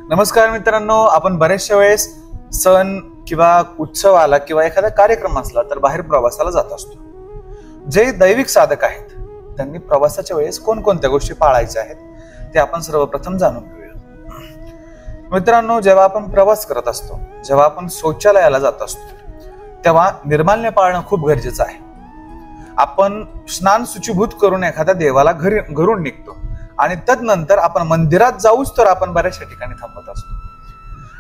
नमस्कार मित्रांनो, आपण बरेचशा वेळेस सण किंवा उत्सव आला किंवा एखादा कार्यक्रम असला तर बाहेर प्रवासाला जात असतो. जे दैविक साधक आहेत त्यांनी प्रवासाच्या वेळेस कोणकोणत्या गोष्टी पाळायच्या आहेत ते आपण सर्वप्रथम जाणून घेऊया. मित्रांनो, जेव्हा आपण प्रवास करत असतो, जेव्हा आपण शौचालयाला जात असतो, तेव्हा निर्माल्य पाळणं खूप गरजेचं आहे. आपण स्नान शुचीभूत करून एखाद्या देवाला घरून निघतो आणि तदनंतर आपण मंदिरात जाऊच तर आपण बऱ्याचशा ठिकाणी थांबत असतो.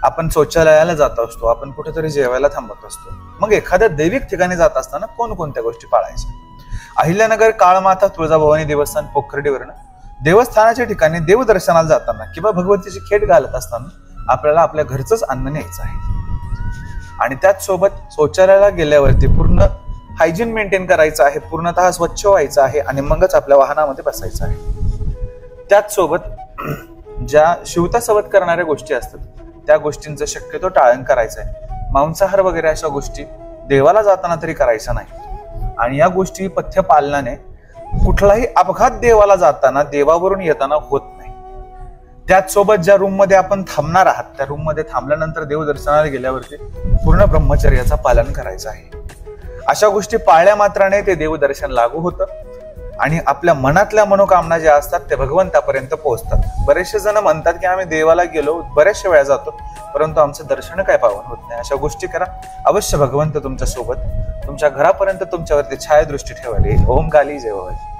आपण शौचालयाला जात असतो, आपण कुठेतरी जेवायला थांबत असतो. मग एखाद्या दैविक ठिकाणी जात असताना कोणकोणत्या गोष्टी पाळायच्या? अहिल्यानगर, काळमाता, तुळजाभवानी देवस्थान, पोखर्डीवरनं देवस्थानाच्या ठिकाणी देवदर्शनाला जाताना किंवा भगवतीची खेट घालत असताना आपल्याला आपल्या घरचंच अन्न न्यायचं आहे आणि त्याच सोबत शौचालयाला गेल्यावरती पूर्ण हायजीन मेंटेन करायचं आहे, पूर्णतः स्वच्छ व्हायचं आहे आणि मगच आपल्या वाहनामध्ये बसायचं आहे. त्याच सोबत ज्या शिवतासवत करणाऱ्या गोष्टी असतात त्या गोष्टींचं शक्यतो टाळण करायचं आहे. मांसाहार वगैरे अशा गोष्टी देवाला जाताना तरी करायच्या नाही. आणि या गोष्टी पथ्य पालनाने कुठलाही अपघात देवाला जाताना, देवावरून येताना होत नाही. त्याच सोबत ज्या रूम मध्ये आपण थांबणार आहात त्या रूम मध्ये थांबल्यानंतर देवदर्शनाला गेल्यावरती पूर्ण ब्रह्मचर्याचं पालन करायचं आहे. अशा गोष्टी पाळल्या मात्राने ते देवदर्शन लागू होतं आणि आपल्या मनातल्या मनोकामना ज्या असतात ते भगवंतापर्यंत पोहोचतात. बरेचसे जण म्हणतात की आम्ही देवाला गेलो, बऱ्याचशा वेळा जातो, परंतु आमचं दर्शन काय पावन होत नाही. अशा गोष्टी करा, अवश्य भगवंत तुमच्या सोबत, तुमच्या घरापर्यंत तुमच्यावरती छायादृष्टी ठेवायला येईल. ओम काली जय भवानी.